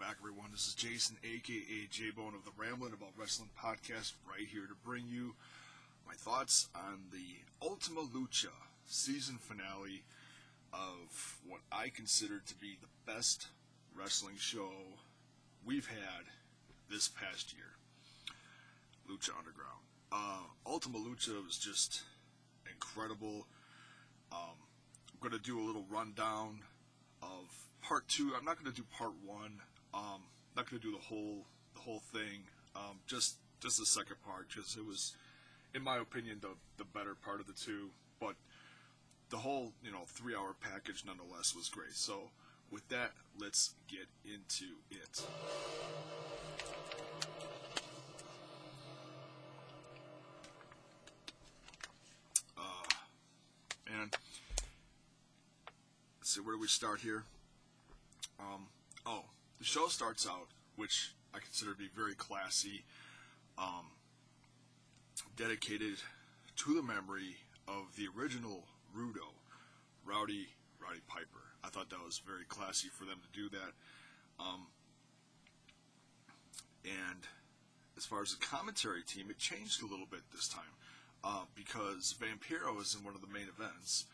back, everyone. This is Jason, aka J-Bone of the Ramblin' About Wrestling podcast, right here to bring you my thoughts on the Ultima Lucha season finale of what I consider to be the best wrestling show we've had this past year, Lucha Underground. Ultima Lucha was just incredible. I'm going to do a little rundown of part 2. I'm not going to do part 1. Not going to do the whole thing. Just the second part, because it was, in my opinion, the better part of the two. But the whole 3-hour package nonetheless was great. So with that, let's get into it. And let's see, where do we start here? The show starts out, which I consider to be very classy, dedicated to the memory of the original Rudo, Rowdy Piper. I thought that was very classy for them to do that. And as far as the commentary team, it changed a little bit this time, because Vampiro is in one of the main events.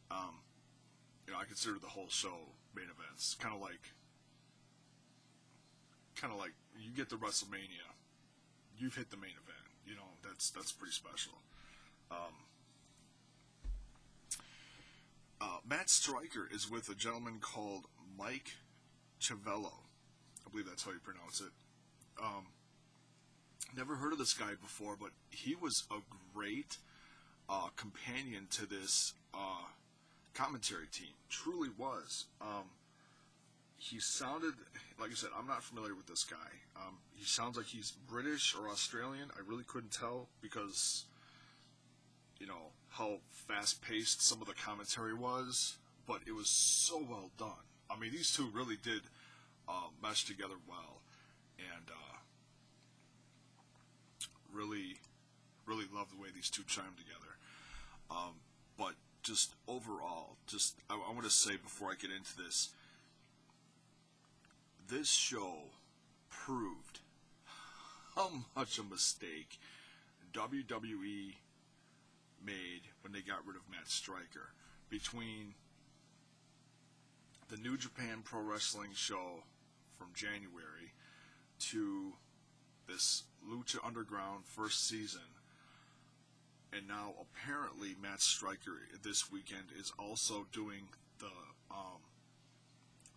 I consider the whole show main events, kind of like you get to WrestleMania, you've hit the main event. That's pretty special. Matt Striker is with a gentleman called Mike Ciavello. I believe that's how you pronounce it. Never heard of this guy before, but he was a great companion to this commentary team. Truly was. He sounded, like I said, I'm not familiar with this guy. He sounds like he's British or Australian. I really couldn't tell because, how fast-paced some of the commentary was, but it was so well done. I mean, these two really did mesh together well, and really love the way these two chimed together. But just overall, I want to say before I get into this show proved how much a mistake WWE made when they got rid of Matt Striker. Between the New Japan Pro Wrestling show from January to this Lucha Underground first season, and now apparently Matt Striker this weekend is also doing the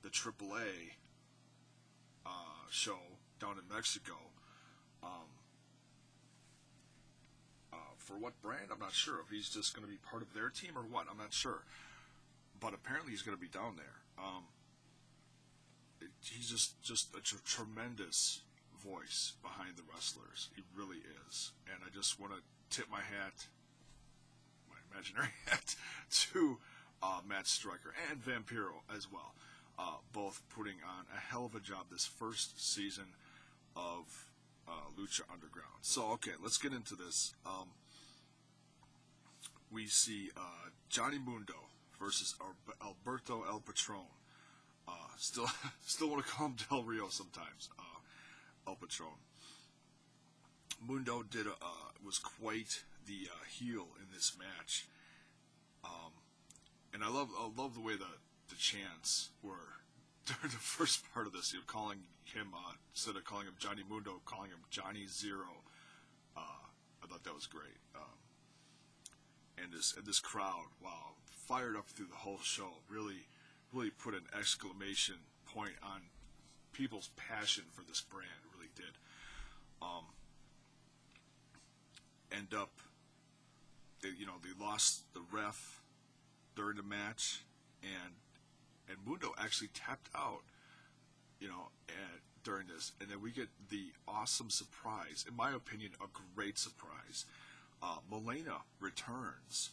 AAA show down in Mexico. For what brand? I'm not sure. If he's just going to be part of their team or what, I'm not sure. But apparently he's going to be down there. He's just a tremendous voice behind the wrestlers. He really is. And I just want to tip my hat, my imaginary hat, to Matt Striker and Vampiro as well. Both putting on a hell of a job this first season of Lucha Underground. So, okay, let's get into this. We see Johnny Mundo versus Alberto El Patron. Still want to call him Del Rio sometimes. El Patron. Mundo was quite the heel in this match, and I love the way the chants were during the first part of this. Calling him instead of calling him Johnny Mundo, calling him Johnny Zero. I thought that was great. And this crowd, wow, fired up through the whole show. Really put an exclamation point on people's passion for this brand. It really did. They lost the ref during the match, and Mundo actually tapped out, during this, and then we get the awesome surprise, in my opinion, a great surprise. Melena returns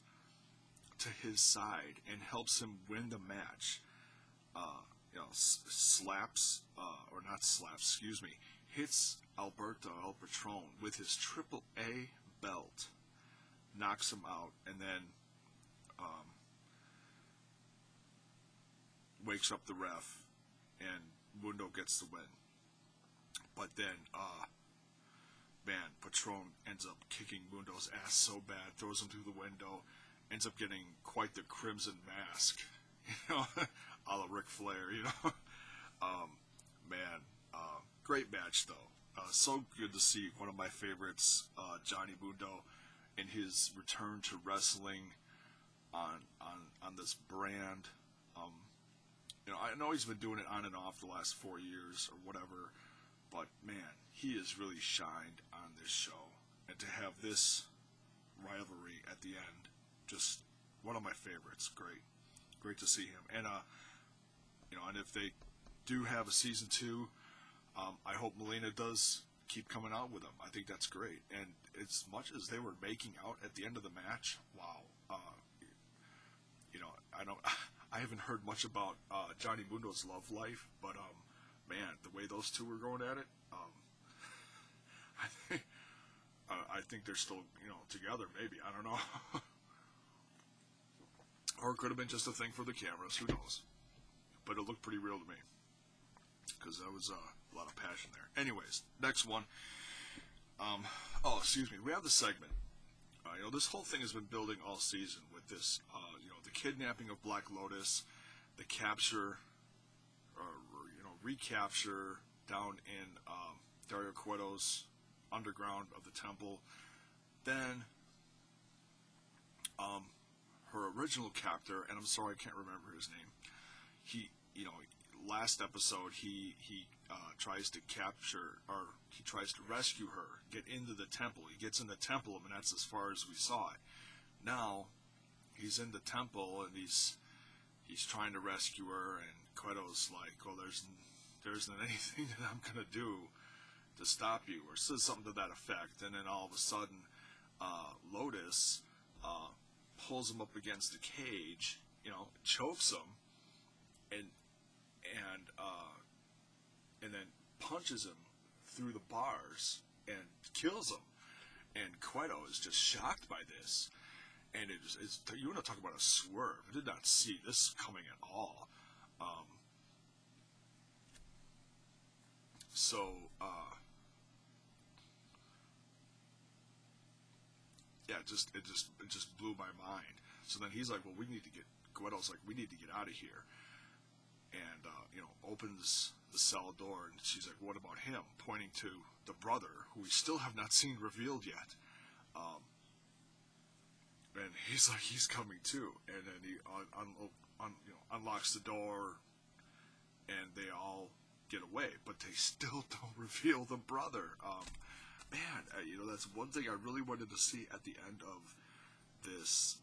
to his side and helps him win the match. Hits Alberto El Patron with his AAA belt, knocks him out, and then wakes up the ref, and Mundo Cueto gets the win. But then, man, Patron ends up kicking Mundo's ass so bad, throws him through the window, ends up getting quite the crimson mask, a la Ric Flair, Man, great match, though. So good to see one of my favorites, Johnny Mundo, in his return to wrestling on this brand. I know he's been doing it on and off the last 4 years or whatever, but man, he has really shined on this show. And to have this rivalry at the end, just one of my favorites. Great to see him. And and if they do have a season 2, I hope Melina does keep coming out with him. I think that's great. And as much as they were making out at the end of the match, wow. I haven't heard much about Johnny Mundo's love life, but man, the way those two were going at it, I think they're still together. Maybe, I don't know. Or it could have been just a thing for the cameras. Who knows? But it looked pretty real to me because there was a lot of passion there. Anyways, next one. Excuse me. We have the segment. This whole thing has been building all season with this, the kidnapping of Black Lotus, the capture, recapture down in Dario Cueto's underground of the temple. Then, her original captor, and I'm sorry I can't remember his name. He, last episode he tries to capture, or he tries to rescue her, get into the temple. He gets in the temple, and that's as far as we saw it. Now he's in the temple, and he's trying to rescue her, and Cueto's like, "Well, there isn't anything that I'm gonna do to stop you," or says something to that effect. And then all of a sudden, Lotus pulls him up against the cage, chokes him, and then punches him through the bars and kills him. And Cueto is just shocked by this. And it's you want to talk about a swerve. I did not see this coming at all. It just blew my mind. So then he's like, well, Cueto's like, we need to get out of here. And, opens the cell door, and she's like, what about him? Pointing to the brother, who we still have not seen revealed yet. And he's like, he's coming too. And then he unlocks the door, and they all get away, but they still don't reveal the brother. Man, that's one thing I really wanted to see at the end of this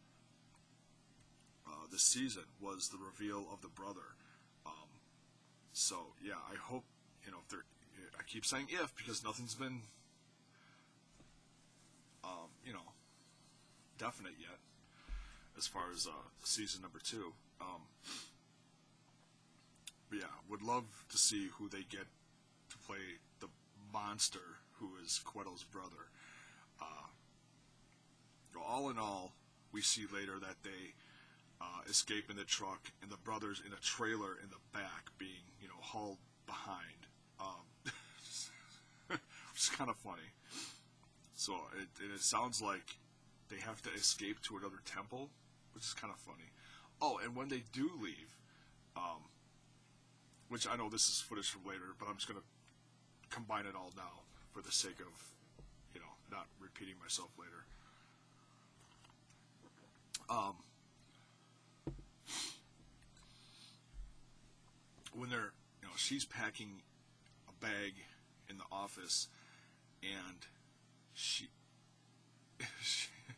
season, was the reveal of the brother. So yeah, I hope if they're. I keep saying if, because nothing's been definite yet as far as season number 2. But yeah, would love to see who they get to play the monster who is Cueto's brother. All in all, we see later that they escape in the truck, and the brother's in a trailer in the back, being hauled behind. Which is kind of funny. So it sounds like they have to escape to another temple, which is kind of funny. Oh, and when they do leave, which I know this is footage from later, but I'm just going to combine it all now for the sake of, not repeating myself later. When they're, she's packing a bag in the office, and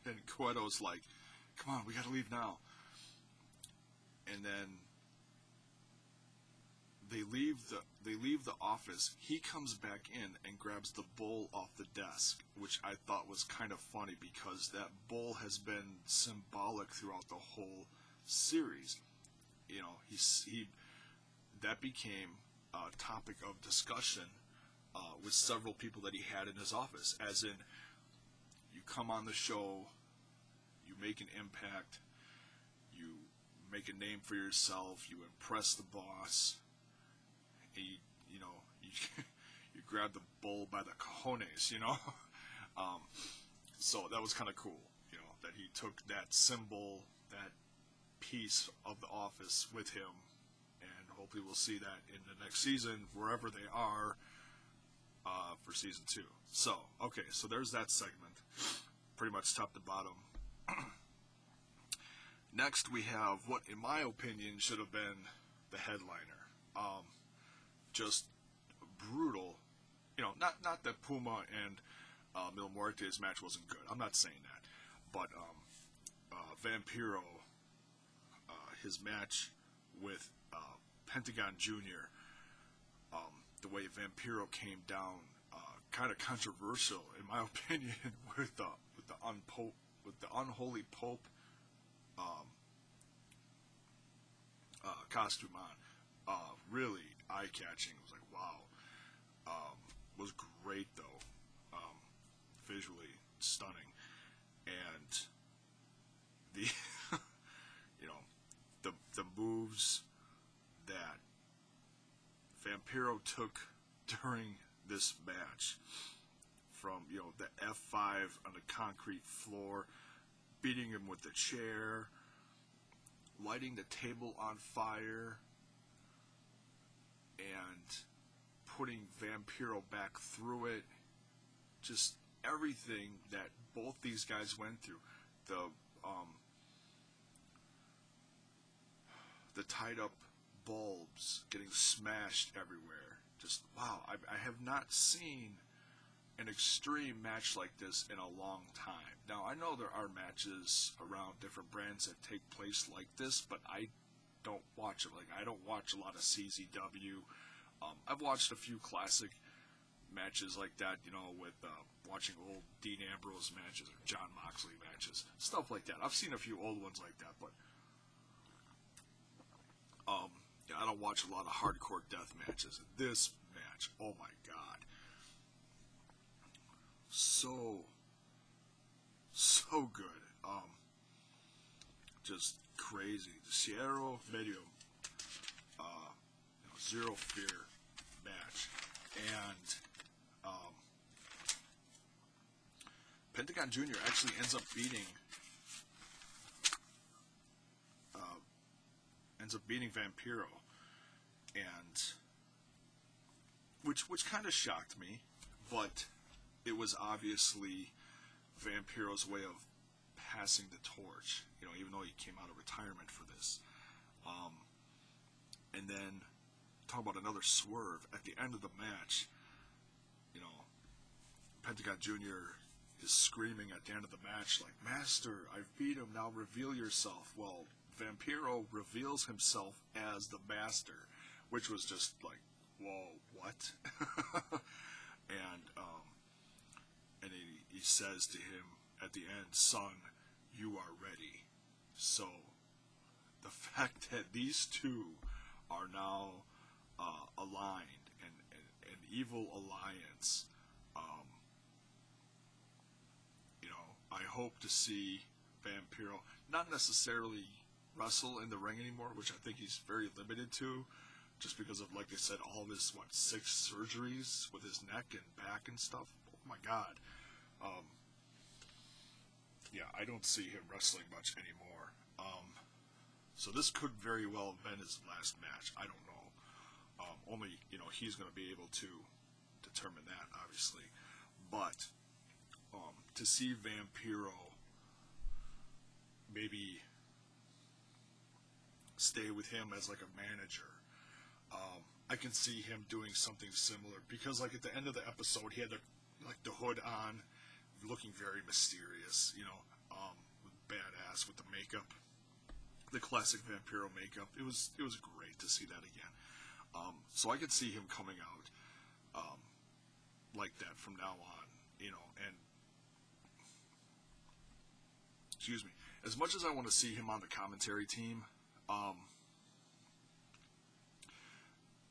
and Cueto's like, come on, we gotta leave now. And then they leave the office. He comes back in and grabs the bowl off the desk, which I thought was kind of funny, because that bowl has been symbolic throughout the whole series. That became a topic of discussion with several people that he had in his office, as in, you come on the show, you make an impact, you make a name for yourself, you impress the boss, and grabbed the bull by the cojones, you know. um, so that was kind of cool, you know, that he took that symbol, that piece of the office with him, and hopefully we'll see that in the next season, wherever they are, for season 2. So, okay, so there's that segment, pretty much top to bottom. Next, we have what, in my opinion, should have been the headliner. Just brutal. You know, not that Puma and Mil Muertes match wasn't good. I'm not saying that. But Vampiro, his match with Pentagon Jr., the way Vampiro came down, kind of controversial in my opinion, with the unholy Pope costume on. Really eye-catching. It was like, wow. Was great though. Visually stunning. And the you know, the moves that Vampiro took during this match, from, you know, the F5 on the concrete floor, beating him with the chair, lighting the table on fire, and putting Vampiro back through it. Just everything that both these guys went through. The tied up bulbs getting smashed everywhere. Just, wow, I have not seen an extreme match like this in a long time. Now, I know there are matches around different brands that take place like this, but I don't watch it. Like, I don't watch a lot of CZW. I've watched a few classic matches like that, you know, with watching old Dean Ambrose matches or John Moxley matches, stuff like that. I've seen a few old ones like that, but yeah, I don't watch a lot of hardcore death matches. This match, oh my god, so good. Just crazy. The Sierra Medio, Zero Fear match, and Pentagon Jr. actually ends up beating Vampiro, and which kind of shocked me, but it was obviously Vampiro's way of passing the torch, you know, even though he came out of retirement for this. And then talk about another swerve at the end of the match. You know, Pentagon Jr. is screaming at the end of the match like, "Master, I've beat him, now reveal yourself." Well, Vampiro reveals himself as the Master, which was just like, whoa, what? And he says to him at the end, "Son, you are ready." So the fact that these two are now aligned, and an evil alliance, you know, I hope to see Vampiro not necessarily wrestle in the ring anymore, which I think he's very limited to, just because of, like I said, all of his, 6 surgeries with his neck and back and stuff. Oh my god. Yeah, I don't see him wrestling much anymore. So this could very well have been his last match. I don't know. Only, you know, he's going to be able to determine that, obviously. But to see Vampiro maybe stay with him as like a manager, I can see him doing something similar, because like at the end of the episode he had the hood on, looking very mysterious, you know, badass with the makeup, the classic Vampiro makeup. It was great to see that again. So I could see him coming out like that from now on, you know. And excuse me, as much as I want to see him on the commentary team,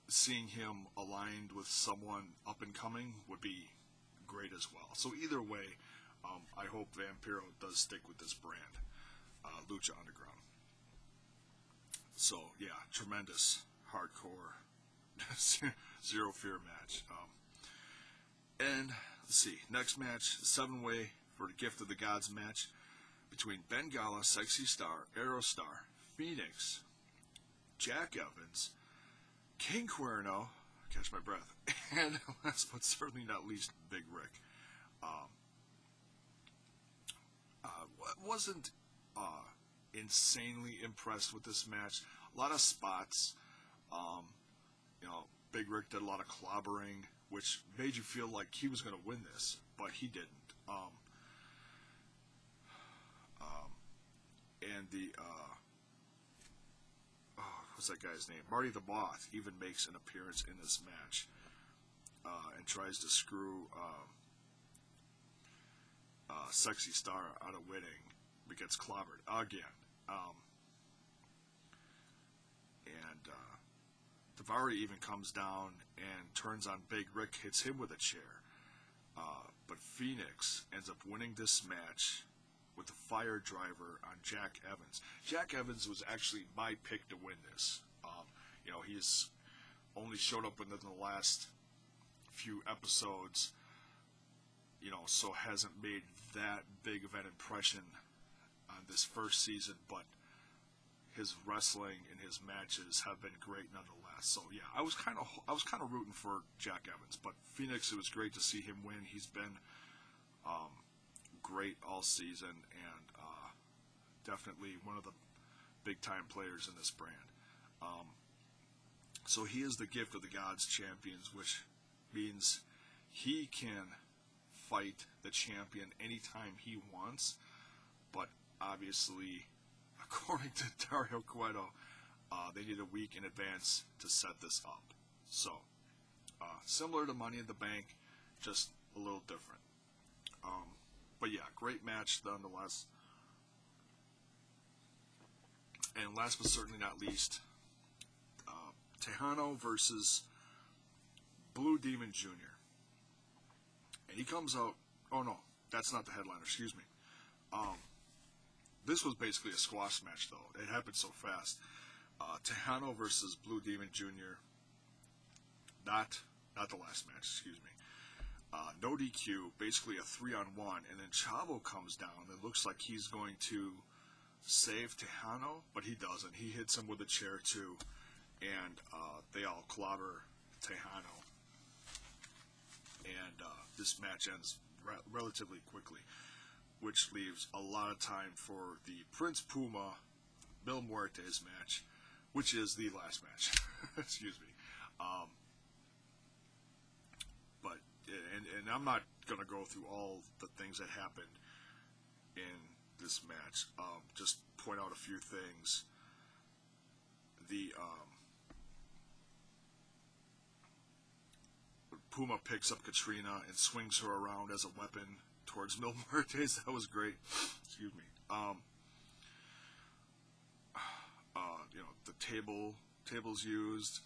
seeing him aligned with someone up and coming would be great as well. So either way, I hope Vampiro does stick with this brand, Lucha Underground. So yeah, tremendous hardcore Zero Fear match. And let's see, next match, 7-way for the Gift of the Gods match between Bengala, Sexy Star, Aerostar, Phoenix, Jack Evans, King Cuerno, catch my breath, and last but certainly not least, Big Rick. Wasn't insanely impressed with this match. A lot of spots. Big Rick did a lot of clobbering, which made you feel like he was going to win this, but he didn't. And what's that guy's name? Marty the Moth even makes an appearance in this match and tries to screw Sexy Star out of winning, but gets clobbered again. And Daivari even comes down and turns on Big Rick, hits him with a chair. But Phoenix ends up winning this match with the fire driver on Jack Evans. Jack Evans was actually my pick to win this. He's only showed up within the last few episodes, so hasn't made that big of an impression on this first season, but his wrestling and his matches have been great nonetheless. So yeah, I was kind of rooting for Jack Evans, but Phoenix, it was great to see him win. He's been great all season, and definitely one of the big time players in this brand. So he is the Gift of the Gods champions, which means he can fight the champion anytime he wants, but obviously, according to Dario Cueto, they need a week in advance to set this up. So, similar to Money in the Bank, just a little different. But yeah, great match nonetheless. And last but certainly not least, Tejano versus Blue Demon Jr. And he comes out, oh no, that's not the headliner, excuse me. This was basically a squash match, though. It happened so fast. Tejano versus Blue Demon Jr. Not the last match, excuse me. No DQ, basically a 3-on-1, and then Chavo comes down. It looks like he's going to save Tejano, but he doesn't. He hits him with a chair, too, and they all clobber Tejano. And this match ends relatively quickly, which leaves a lot of time for the Prince Puma Mil Muertes match, which is the last match. Excuse me. And I'm not going to go through all the things that happened in this match. Just point out a few things. Puma picks up Katrina and swings her around as a weapon towards Mil Muertes. That was great. Excuse me. The tables used.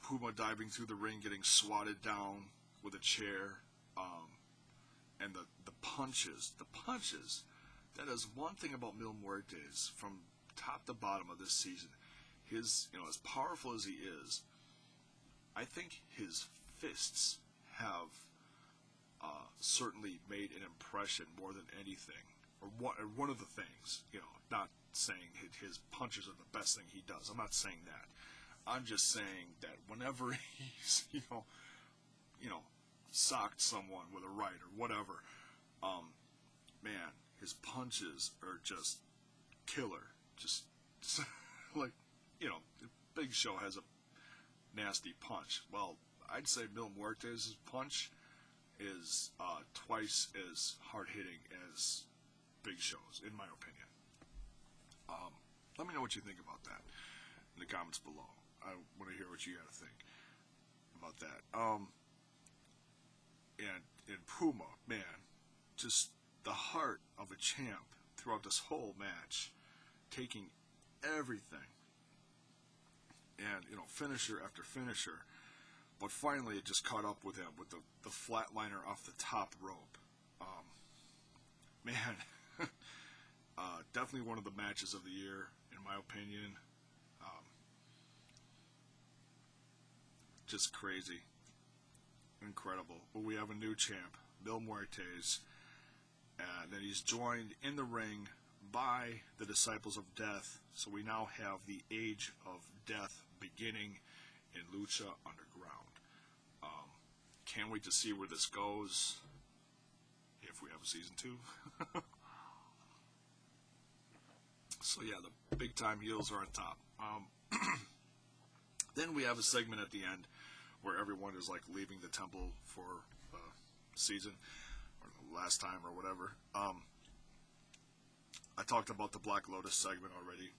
Puma diving through the ring, getting swatted down with a chair, and the punches. That is one thing about Mil Muertes from top to bottom of this season. His, as powerful as he is, I think his fists have certainly made an impression more than anything, or one of the things. Not saying his punches are the best thing he does. I'm not saying that. I'm just saying that whenever he's, socked someone with a right or whatever, man, his punches are just killer. Just like, Big Show has a nasty punch. Well, I'd say Mil Muertes' punch is twice as hard-hitting as Big Show's, in my opinion. Let me know what you think about that in the comments below. I want to hear what you got to think about that. And Puma, man, just the heart of a champ throughout this whole match, taking everything. And, finisher after finisher. But finally it just caught up with him with the flatliner off the top rope. Man, definitely one of the matches of the year, in my opinion. just crazy. Incredible. But we have a new champ, Mil Muertes, and then he's joined in the ring by the Disciples of Death. So we now have the Age of Death beginning in Lucha Underground. Can't wait to see where this goes, if we have a season 2. So yeah, the big time heels are on top. Then we have a segment at the end where everyone is like leaving the temple for season, or the last time, or whatever. I talked about the Black Lotus segment already.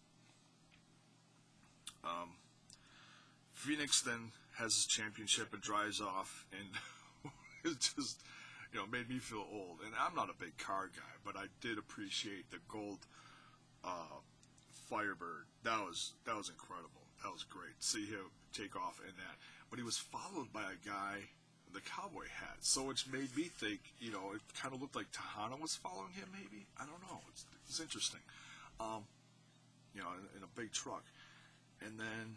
Phoenix then has his championship and drives off, and it just, made me feel old. And I'm not a big car guy, but I did appreciate the gold Firebird. That was incredible. That was great. See him take off in that. But he was followed by a guy with a cowboy hat, so which made me think, it kind of looked like Tahana was following him, maybe? I don't know. It's interesting. In a big truck. And then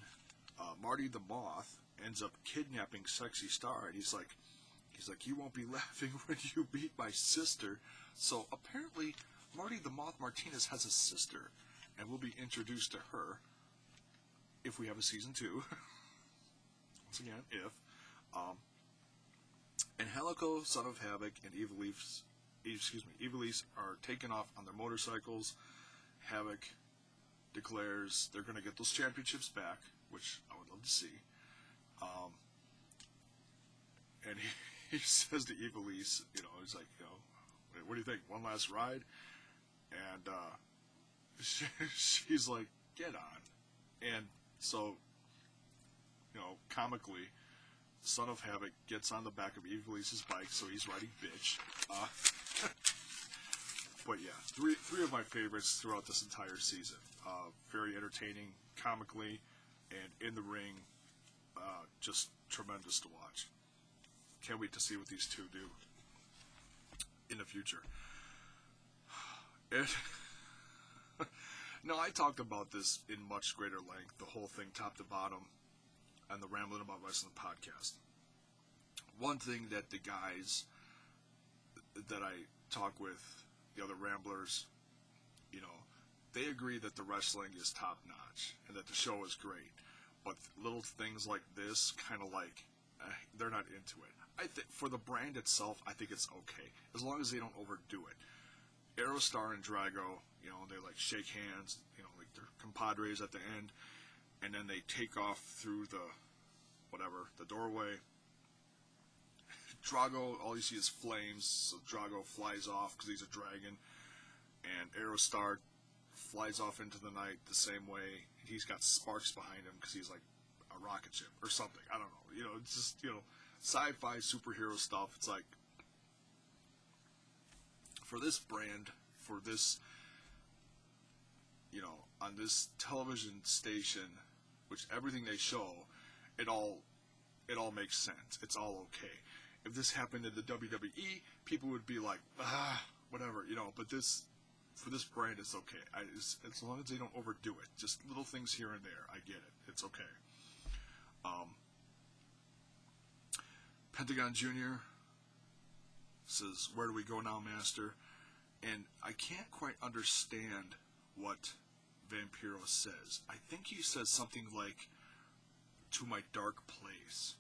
Marty the Moth ends up kidnapping Sexy Star, and he's like, you won't be laughing when you beat my sister. So apparently Marty the Moth Martinez has a sister, and we'll be introduced to her if we have a season 2. Once again, if. And Helico, Son of Havoc, and Ivelisse are taken off on their motorcycles. Havoc declares they're going to get those championships back, which I would love to see. And he says to Ivelisse, he's like, what do you think? One last ride? And she's like, get on. And so, comically, Son of Havoc gets on the back of Ivelisse's bike, so he's riding bitch. But yeah, three of my favorites throughout this entire season. Very entertaining, comically, and in the ring, just tremendous to watch. Can't wait to see what these two do in the future. No, I talked about this in much greater length, the whole thing top to bottom, on the Rambling About Wrestling podcast. One thing that the guys that I talk with, the other Ramblers, they agree that the wrestling is top notch and that the show is great. But little things like this, kind of like, they're not into it. I think for the brand itself, I think it's okay, as long as they don't overdo it. Aerostar and Drago, they like shake hands, like they're compadres at the end, and then they take off through the doorway. Drago, all you see is flames, so Drago flies off because he's a dragon, and Aerostar flies off into the night the same way. He's got sparks behind him because he's like a rocket ship or something. I don't know. It's just, sci-fi superhero stuff. It's like, for this brand, for this, on this television station, which everything they show, it all makes sense. It's all okay. If this happened in the WWE, people would be like, whatever, but for this brand, it's okay. As long as they don't overdo it. Just little things here and there. I get it. It's okay. Pentagon Jr. says, where do we go now, Master? And I can't quite understand what Vampiro says. I think he says something like, to my dark place.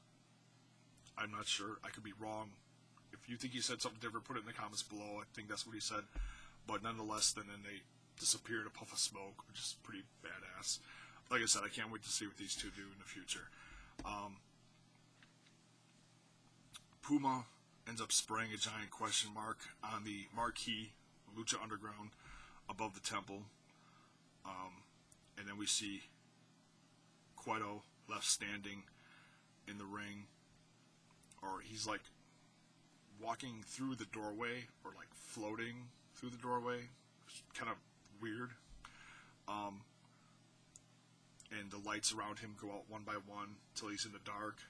I'm not sure. I could be wrong. If you think he said something different, put it in the comments below. I think that's what he said. But nonetheless, then they disappear in a puff of smoke, which is pretty badass. Like I said, I can't wait to see what these two do in the future. Puma ends up spraying a giant question mark on the marquee Lucha Underground above the temple. And then we see Cueto left standing in the ring, or he's like walking through the doorway, or like floating through the doorway. It's kind of weird. And the lights around him go out one by one till he's in the dark,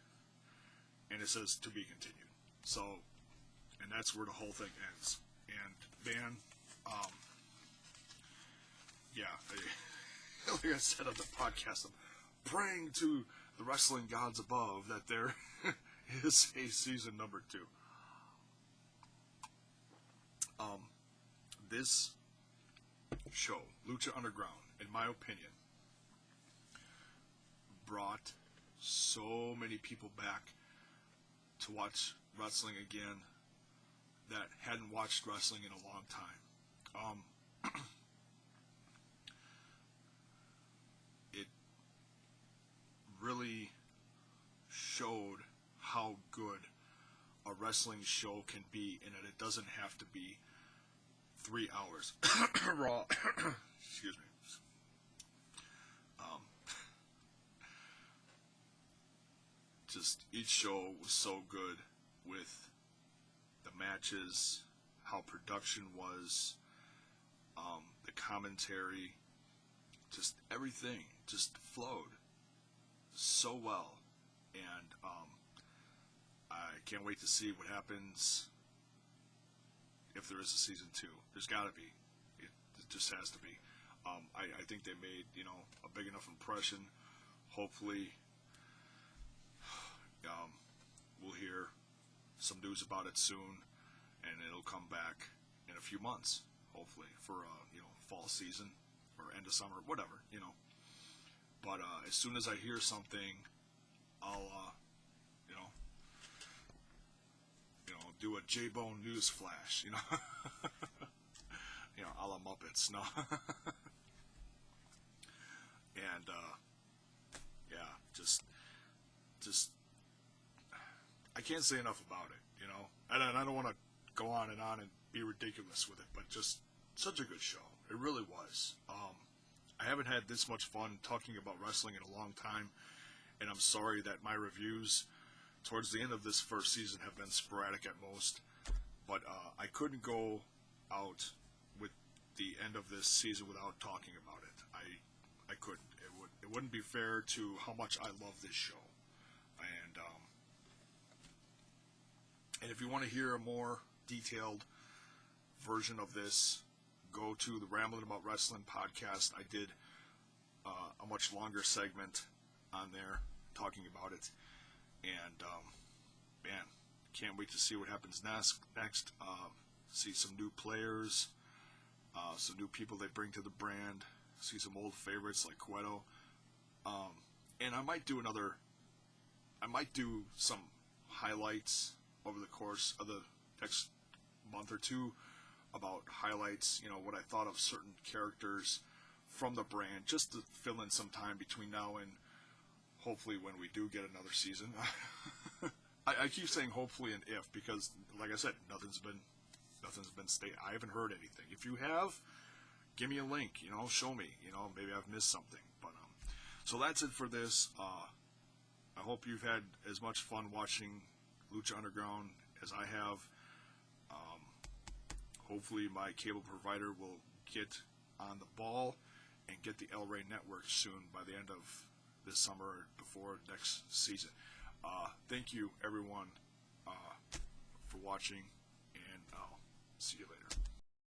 and it says to be continued. So, and that's where the whole thing ends. And man, like I said on the podcast, I'm praying to the wrestling gods above that there is a season number 2. This show, Lucha Underground, in my opinion, brought so many people back to watch wrestling again that hadn't watched wrestling in a long time. It really showed how good a wrestling show can be, and that it doesn't have to be 3 hours. Raw. Excuse me. Just each show was so good with the matches, how production was, the commentary, just everything just flowed so well, and I can't wait to see what happens if there is a season 2. There's got to be. It just has to be. I think they made, a big enough impression. Hopefully, we'll hear some news about it soon, and it'll come back in a few months, hopefully, for fall season or end of summer, whatever, But as soon as I hear something, I'll do a J-Bone news flash, a la Muppets, no. And yeah, just I can't say enough about it, And I don't want to go on and be ridiculous with it, but just such a good show. It really was. I haven't had this much fun talking about wrestling in a long time, and I'm sorry that my reviews towards the end of this first season have been sporadic at most, but I couldn't go out with the end of this season without talking about it. I couldn't. It wouldn't be fair to how much I love this show. And if you want to hear a more detailed version of this, go to the Ramblin' About Wrestling podcast. I did a much longer segment on there talking about it. And, man, can't wait to see what happens next. See some new players, some new people they bring to the brand, see some old favorites like Cueto. And I might do some highlights over the course of the next month or two about highlights, what I thought of certain characters from the brand, just to fill in some time between now and hopefully when we do get another season. I keep saying hopefully and if, because like I said, nothing's been stated. I haven't heard anything. If you have, give me a link, show me, maybe I've missed something. But so that's it for this. I hope you've had as much fun watching Lucha Underground as I have. Hopefully my cable provider will get on the ball and get the El Rey network soon, by the end of this summer or before next season. Thank you, everyone, for watching, and I'll see you later.